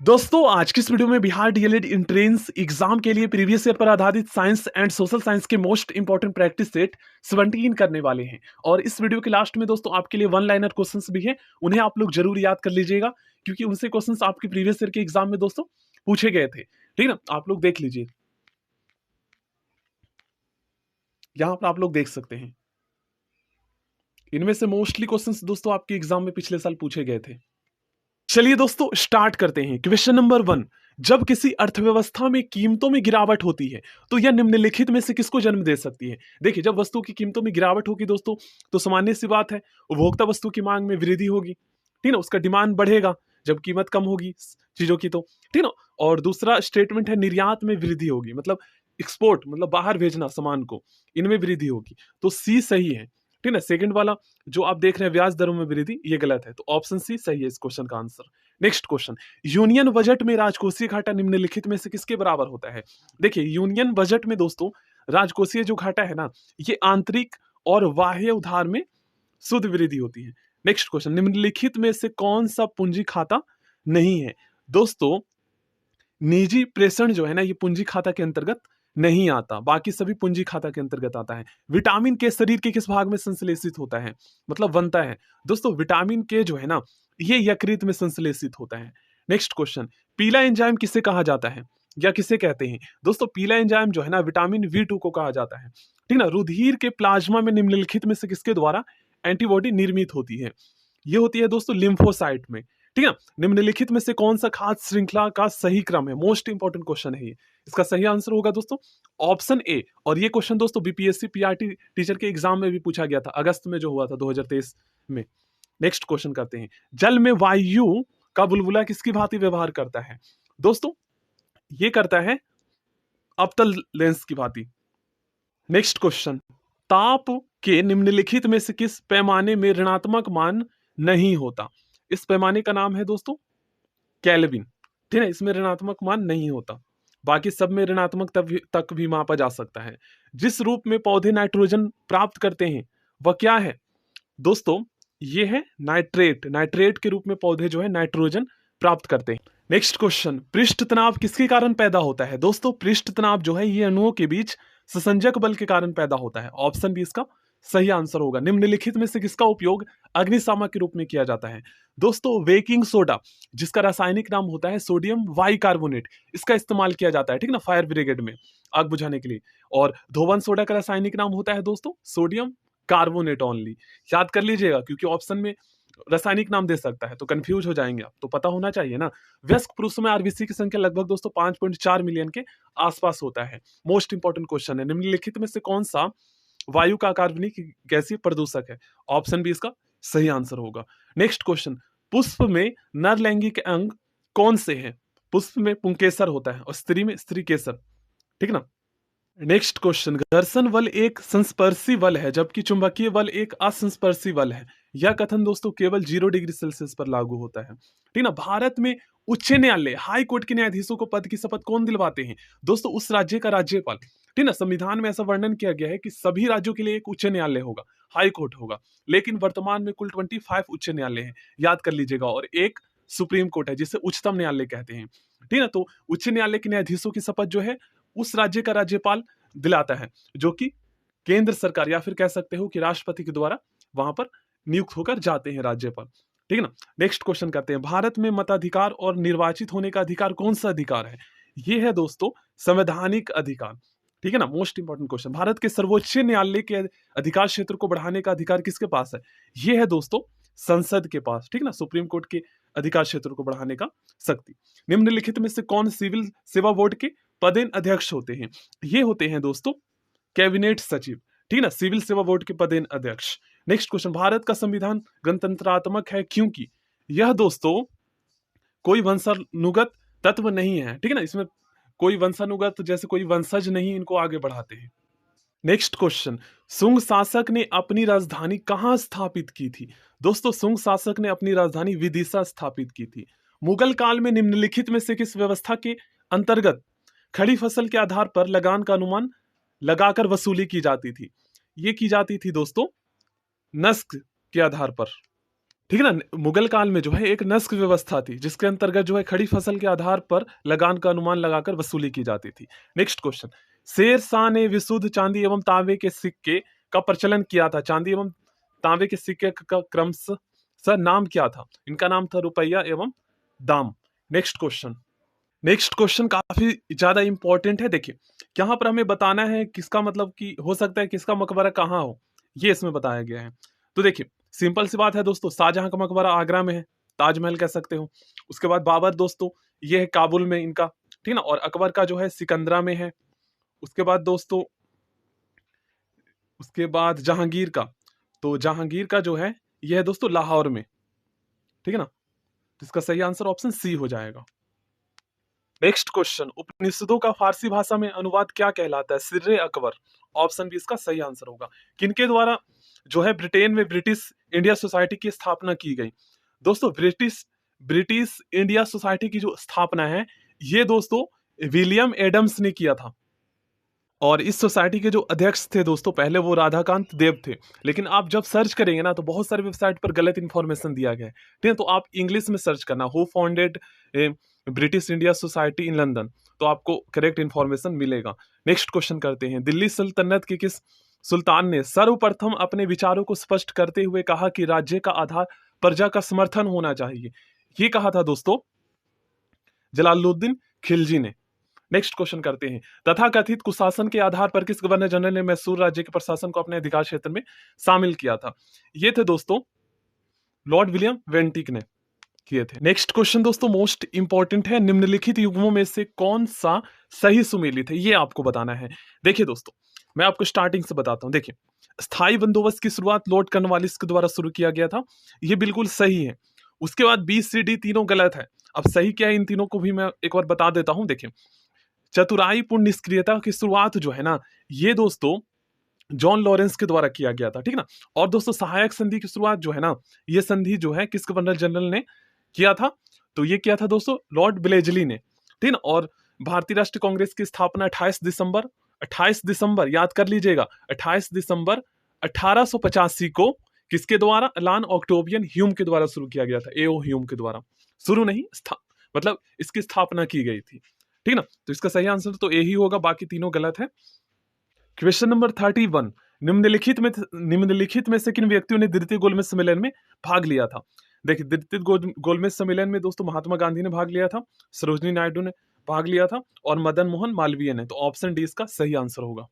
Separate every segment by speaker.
Speaker 1: दोस्तों आज की इस वीडियो में बिहार डीएलएड एंट्रेंस एग्जाम के लिए प्रीवियस ईयर पर आधारित साइंस एंड सोशल साइंस के मोस्ट इंपॉर्टेंट प्रैक्टिस सेट 17 करने वाले हैं। और इस वीडियो के लास्ट में दोस्तों आपके लिए वन लाइनर क्वेश्चंस भी हैं, उन्हें आप लोग जरूर याद कर लीजिएगा क्योंकि उनसे क्वेश्चंस आपके प्रीवियस ईयर के एग्जाम में दोस्तों पूछे गए थे। ठीक ना, आप लोग देख लीजिए, यहां पर आप लोग देख सकते हैं इनमें से मोस्टली क्वेश्चंस दोस्तों आपके एग्जाम में पिछले साल पूछे गए थे। चलिए दोस्तों स्टार्ट करते हैं। क्वेश्चन नंबर 1, जब किसी अर्थव्यवस्था में कीमतों में गिरावट होती है तो यह निम्नलिखित में से किसको जन्म दे सकती है। देखिए, जब वस्तु की कीमतों में गिरावट होगी दोस्तों तो सामान्य सी बात है, उपभोक्ता वस्तु की मांग में वृद्धि होगी, ठीक ना, उसका डिमांड बढ़ेगा जब कीमत कम होगी चीजों की, तो ठीक ना। और दूसरा स्टेटमेंट है निर्यात में वृद्धि होगी, मतलब एक्सपोर्ट मतलब बाहर भेजना सामान को, इनमें वृद्धि होगी, तो सी सही है। ठीक है, सेकंड वाला जो आप देख रहे हैं ब्याज दरों में वृद्धि, ये गलत है, तो ऑप्शन सी सही है इस क्वेश्चन का answer. Next question, union budget में राजकोषीय घाटा निम्नलिखित में से किसके बराबर होता है। देखिए, यूनियन बजट में दोस्तों राजकोषीय जो घाटा है ना, ये आंतरिक और बाह्य उधार में शुद्ध वृद्धि होती है। नेक्स्ट क्वेश्चन, निम्नलिखित में से कौन सा पूंजी खाता नहीं है। दोस्तों निजी प्रेषण जो है ना, ये पूंजी खाता के अंतर्गत नहीं आता, बाकी सभी पूंजी खाता के अंतर्गत आता है। विटामिन के शरीर के किस भाग में संश्लेषित होता है, मतलब बनता है। दोस्तों विटामिन के जो है ना, ये यकृत में संश्लेषित होता है। नेक्स्ट क्वेश्चन, पीला एंजाइम किसे कहा जाता है या किसे कहते हैं। दोस्तों पीला एंजाइम जो है ना, विटामिन V2 को कहा जाता है। ठीक ना, रुधिर के प्लाज्मा में निम्नलिखित में से किसके द्वारा एंटीबॉडी निर्मित होती है। ये होती है दोस्तों लिम्फोसाइट में। ठीक है, निम्नलिखित में से कौन सा खाद्य श्रृंखला का सही क्रम है, मोस्ट इंपॉर्टेंट क्वेश्चन है ये। इसका सही आंसर होगा दोस्तों ऑप्शन ए। और ये क्वेश्चन दोस्तों बीपीएससी पीआरटी टीचर के एग्जाम में भी पूछा गया था, अगस्त में जो हुआ था 2023 में। नेक्स्ट क्वेश्चन करते हैं, जल में वायु का बुलबुला किसकी भांति व्यवहार करता है। दोस्तों ये करता है अवतल लेंस की भांति। नेक्स्ट क्वेश्चन, ताप के निम्नलिखित में से किस पैमाने में ऋणात्मक मान नहीं होता। इस पैमाने का नाम है दोस्तों केल्विन। ठीक है, इसमें ऋणात्मक मान नहीं होता, बाकी सब में ऋणात्मक तक भी मापा जा सकता है। जिस रूप में पौधे नाइट्रोजन प्राप्त करते हैं वह क्या है। दोस्तों ये है नाइट्रेट, नाइट्रेट के रूप में पौधे जो है नाइट्रोजन प्राप्त करते हैं। नेक्स्ट क्वेश्चन, पृष्ठ तनाव किसके कारण पैदा होता है। दोस्तों पृष्ठ तनाव जो है ये अणुओं के बीच ससंजक बल के कारण पैदा होता है। ऑप्शन बी इसका सही आंसर होगा। निम्नलिखित में से किसका उपयोग अग्निशामक के रूप में किया जाता है। दोस्तों बेकिंग सोडा, जिसका रासायनिक नाम होता है सोडियम बाइकार्बोनेट, इसका इस्तेमाल किया जाता है, ठीक ना, फायर ब्रिगेड में आग बुझाने के लिए। और धोवन सोडा का रासायनिक नाम होता है दोस्तों सोडियम कार्बोनेट ओनली। याद कर लीजिएगा क्योंकि ऑप्शन में रासायनिक नाम दे सकता है तो कंफ्यूज हो जाएंगे आप, तो पता होना चाहिए ना। वयस्क पुरुषों में आरबीसी की संख्या लगभग दोस्तों 5.4 मिलियन के आसपास होता है। मोस्ट इंपॉर्टेंट क्वेश्चन है, निम्नलिखित में से कौन सा वायु का कार्बनिक गैसीय प्रदूषक है। ऑप्शन बी इसका सही आंसर होगा। नेक्स्ट क्वेश्चन, पुष्प में नर लैंगिक अंग कौन से हैं। पुष्प में पुंकेसर होता है और स्त्री में स्त्री केसर, ठीक ना। नेक्स्ट क्वेश्चन, घर्षण बल एक संस्पर्शी बल है जबकि चुंबकीय बल एक असंस्पर्शी बल है। यह कथन दोस्तों केवल 0 डिग्री सेल्सियस पर लागू होता है, ठीक ना। भारत में उच्च न्यायालय हाई कोर्ट के न्यायाधीशों को पद की शपथ कौन दिलवाते हैं। दोस्तों उस राज्य का राज्यपाल, ठीक ना। संविधान में ऐसा वर्णन किया गया है कि सभी राज्यों के लिए एक उच्च न्यायालय होगा, हाई कोर्ट होगा, लेकिन वर्तमान में कुल 25 उच्च न्यायालय हैं, याद कर लीजिएगा, और एक सुप्रीम कोर्ट है जिसे उच्चतम न्यायालय कहते हैं, ठीक ना। तो उच्च न्यायालय के न्यायाधीशों की शपथ जो है उस राज्य का राज्यपाल दिलाता है, जो कि केंद्र सरकार या फिर कह सकते हो कि राष्ट्रपति के द्वारा वहां पर नियुक्त होकर जाते हैं राज्यपाल, ठीक है ना। नेक्स्ट क्वेश्चन करते हैं, भारत में मताधिकार और निर्वाचित होने का अधिकार कौन सा अधिकार है। ये है दोस्तों संवैधानिक अधिकार, ठीक है ना। मोस्ट इंपॉर्टेंट क्वेश्चन, भारत के सर्वोच्च न्यायालय के अधिकार क्षेत्र को बढ़ाने का अधिकार किसके पास है। ये है दोस्तों संसद के पास, ठीक ना। सुप्रीम कोर्ट के अधिकार क्षेत्र को बढ़ाने का शक्ति। निम्नलिखित में से कौन सिविल सेवा बोर्ड के पदेन अध्यक्ष होते हैं। ये होते हैं दोस्तों कैबिनेट सचिव, ठीक ना, सिविल सेवा बोर्ड के पदेन अध्यक्ष। नेक्स्ट क्वेश्चन, भारत का संविधान गणतंत्रात्मक है क्योंकि यह दोस्तों कोई वंशानुगत तत्व नहीं है, ठीक है ना। इसमें कोई वंशानुगत जैसे कोई वंशज नहीं इनको आगे बढ़ाते हैं। नेक्स्ट क्वेश्चन, सुंग शासक ने अपनी राजधानी कहां स्थापित की थी। दोस्तों सुंग शासक ने अपनी राजधानी विदिशा स्थापित की थी। मुगल काल में निम्नलिखित में से किस व्यवस्था के अंतर्गत खड़ी फसल के आधार पर लगान का अनुमान लगाकर वसूली की जाती थी। ये की जाती थी दोस्तों नस्क के आधार पर। ठीक है ना। मुगल काल में जो है एक नस्क व्यवस्था थी जिसके अंतर्गत जो है खड़ी फसल के आधार पर लगान का अनुमान लगाकर वसूली की जाती थी। नेक्स्ट क्वेश्चन, शेर शाह ने विशुद्ध चांदी एवं तांबे के सिक्के का प्रचलन किया था। चांदी एवं तांबे के सिक्के का क्रमशः नाम क्या था? इनका नाम था रुपया एवं दाम। नेक्स्ट क्वेश्चन, नेक्स्ट क्वेश्चन काफी ज्यादा इंपॉर्टेंट है। देखिए यहाँ पर हमें बताना है किसका मतलब कि हो सकता है किसका मकबरा कहाँ हो, ये इसमें बताया गया है। तो देखिए सिंपल सी बात है दोस्तों, शाहजहां का मकबरा आगरा में है, ताजमहल कह सकते हो। उसके बाद बाबर दोस्तों ये है काबुल में इनका, ठीक ना। और अकबर का जो है सिकंदरा में है। उसके बाद दोस्तों, उसके बाद जहांगीर का, तो जहांगीर का जो है यह है दोस्तों लाहौर में, ठीक है ना। तो इसका सही आंसर ऑप्शन सी हो जाएगा। नेक्स्ट क्वेश्चन, उपनिषदों का फारसी भाषा में अनुवाद क्या कहलाता है? सिर्रे अकबर। ऑप्शन बी इसका सही आंसर होगा। किनके द्वारा जो है ब्रिटेन में ब्रिटिश इंडिया सोसाइटी की स्थापना की गई? दोस्तों ब्रिटिश ब्रिटिश इंडिया सोसाइटी की जो स्थापना है ये दोस्तों विलियम एडम्स ने किया था। और इस सोसाइटी के जो अध्यक्ष थे दोस्तों पहले वो राधाकांत देव थे। लेकिन आप जब सर्च करेंगे ना तो बहुत सारे वेबसाइट पर गलत इंफॉर्मेशन दिया गया है, ठीक है। तो आप इंग्लिश में सर्च करना, who founded British India society in London, तो आपको करेक्ट इंफॉर्मेशन मिलेगा। नेक्स्ट क्वेश्चन करते हैं, दिल्ली सल्तनत के किस सुल्तान ने सर्वप्रथम अपने विचारों को स्पष्ट करते हुए कहा कि राज्य का आधार प्रजा का समर्थन होना चाहिए? ये कहा था दोस्तों जलालुद्दीन खिलजी ने। नेक्स्ट क्वेश्चन करते हैं, तथाकथित कुशासन के आधार पर किस गवर्नर जनरल ने मैसूर राज्य के प्रशासन को अपने अधिकार क्षेत्र में शामिल किया था? ये थे दोस्तों लॉर्ड विलियम वेंटिक ने किए थे। नेक्स्ट क्वेश्चन दोस्तों मोस्ट इंपॉर्टेंट है, निम्नलिखित युग्मों में से कौन सा सही सुमेलित है? ये आपको बताना है। देखिए दोस्तों मैं आपको स्टार्टिंग से बताता हूं। देखिए स्थायी बंदोबस्त की शुरुआत लॉर्ड कॉर्नवालिस के द्वारा शुरू किया गया था, ये बिल्कुल सही है। उसके बाद बी सी डी तीनों गलत है। अब सही क्या है इन तीनों को भी मैं एक बार बता देता हूं। देखिए चतुराईपूर्ण निष्क्रियता की शुरुआत जो है ना ये दोस्तों जॉन लॉरेंस के द्वारा किया गया था, ठीक ना। और दोस्तों सहायक संधि की शुरुआत जो है ना ये संधि जो है किस गवर्नर जनरल ने किया था? तो ये किया था दोस्तों लॉर्ड ब्लेजली ने, ठीक ना। और भारतीय राष्ट्रीय कांग्रेस की स्थापना 28 दिसंबर याद कर लीजिएगा 28 दिसंबर 1885 को किसके द्वारा? अलान ऑक्टोबियन ह्यूम के द्वारा शुरू किया गया था। एओ ह्यूम के द्वारा, शुरू नहीं मतलब इसकी स्थापना की गई थी, ठीक ना। तो इसका सही आंसर तो ए ही होगा, बाकी तीनों गलत है। क्वेश्चन नंबर 31, निम्नलिखित में से किन व्यक्तियों ने द्वितीय गोलमेज सम्मेलन में भाग लिया था? देखिए द्वितीय गोलमेज सम्मेलन में दोस्तों महात्मा गांधी ने भाग लिया था, सरोजनी नायडू ने भाग लिया था और मदन मोहन मालवीय ने। तो ऑप्शन डी इसका सही आंसर होगा।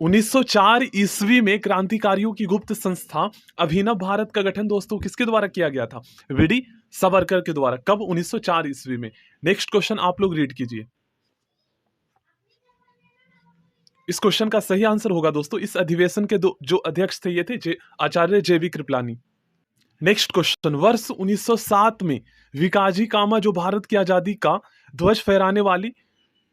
Speaker 1: 1904 ईस्वी में क्रांतिकारियों की गुप्त संस्था अभिनव भारत का गठन दोस्तों किसके द्वारा किया गया था? वीडी सावरकर के द्वारा। कब? 1904 ईस्वी में। नेक्स्ट क्वेश्चन आप लोग रीड कीजिए। इस क्वेश्चन का सही आंसर होगा दोस्तों, इस अधिवेशन के जो अध्यक्ष थे ये थे आचार्य जेबी कृपलानी। नेक्स्ट क्वेश्चन, वर्ष 1907 में विकाजी कामा जो भारत की आजादी का ध्वज फहराने वाली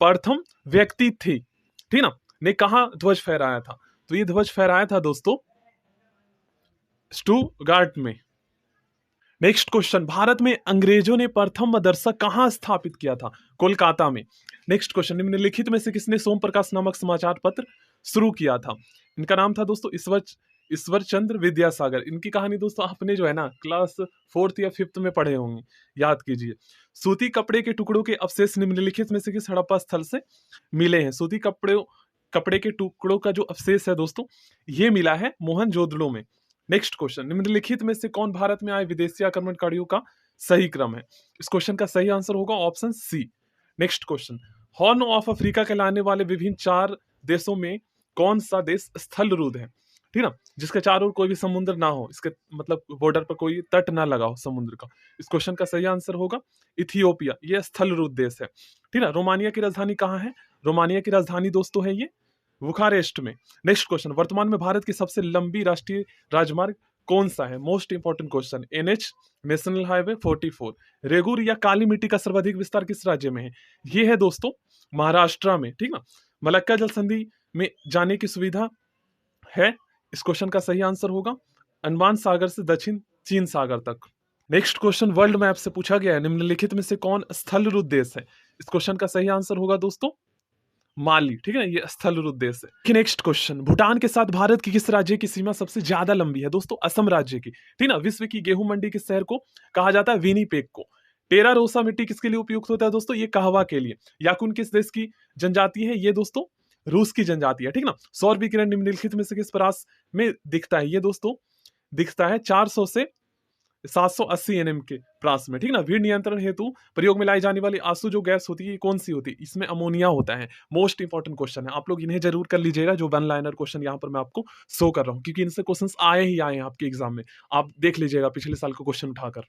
Speaker 1: प्रथम व्यक्ति थी, ठीक ना, ने कहा ध्वज फहराया था? तो ये ध्वज फहराया था दोस्तों स्टुटगार्ट में। नेक्स्ट क्वेश्चन, भारत में अंग्रेजों ने प्रथम मदरसा कहां स्थापित किया था? कोलकाता में। नेक्स्ट क्वेश्चन, निम्नलिखित में से किसने सोम प्रकाश नामक समाचार पत्र शुरू किया था? इनका नाम था दोस्तों ईश्वर चंद्र विद्यासागर। इनकी कहानी दोस्तों आपने जो है ना क्लास 4th या 5th में पढ़े होंगे, याद कीजिए। सूती कपड़े के टुकड़ों के अवशेष निम्नलिखित में से किस हड़प्पा स्थल से मिले हैं? सूती कपड़े के टुकड़ों का जो अवशेष है दोस्तों ये मिला है मोहनजोदड़ो में। नेक्स्ट क्वेश्चन, निम्नलिखित में से कौन भारत में आए विदेशी आक्रमणकारियों का सही क्रम है? इस क्वेश्चन का सही आंसर होगा option C. Next question, horn of Africa कहलाने वाले विभिन्न 4 देशों में कौन सा देश स्थल रूध है? ठीक ना, जिसके चारों ओर कोई भी समुद्र ना हो, इसके मतलब बॉर्डर पर कोई तट ना लगा हो समुद्र का। इस क्वेश्चन का सही आंसर होगा इथियोपिया, ये स्थल रूध देश है, ठीक ना। रोमानिया की राजधानी कहाँ है? रोमानिया की राजधानी दोस्तों है ये बुखारेस्ट में। नेक्स्ट क्वेश्चन, वर्तमान में भारत की सबसे लंबी राष्ट्रीय राजमार्ग कौन सा है? Most important question, NH national highway 44। Regur या काली मिट्टी का सर्वाधिक विस्तार किस राज्य में है? ये है दोस्तों महाराष्ट्र में, ठीक ना। मलक्का जल संधि में जाने की सुविधा है? इस क्वेश्चन का सही आंसर होगा अंडमान सागर से दक्षिण चीन सागर तक। नेक्स्ट क्वेश्चन वर्ल्ड मैप से पूछा गया है, निम्नलिखित में से कौन स्थल रूध देश है? इस क्वेश्चन का सही आंसर होगा दोस्तों माली, ठीक है ना, ये स्थलरूप देश है। नेक्स्ट क्वेश्चन, भूटान के साथ भारत की किस राज्य की सीमा सबसे ज्यादा लंबी है? दोस्तों असम राज्य की, ठीक ना। विश्व की गेहूं मंडी किस शहर को कहा जाता है? विनीपेग को। टेरा रोसा मिट्टी किसके लिए उपयुक्त होता है दोस्तों? ये कहवा के लिए। याकुन किस देश की जनजाति है? ये दोस्तों रूस की जनजाति है, ठीक ना। सौर विकिरण निम्नलिखित में से किस परास में दिखता है? ये दोस्तों दिखता है 400 से 780 एनएम के प्रास में, ठीक ना। भीड़ नियंत्रण हेतु प्रयोग में लाई जाने वाली आंसू जो गैस होती है ये कौन सी होती है? इसमें अमोनिया होता है। मोस्ट इंपॉर्टेंट क्वेश्चन है, आप लोग इन्हें जरूर कर लीजिएगा। जो वन लाइनर क्वेश्चन यहाँ पर मैं आपको शो कर रहा हूँ, क्योंकि इनसे क्वेश्चन आए ही आए हैं आपके एग्जाम में। आप देख लीजिएगा पिछले साल का क्वेश्चन उठाकर।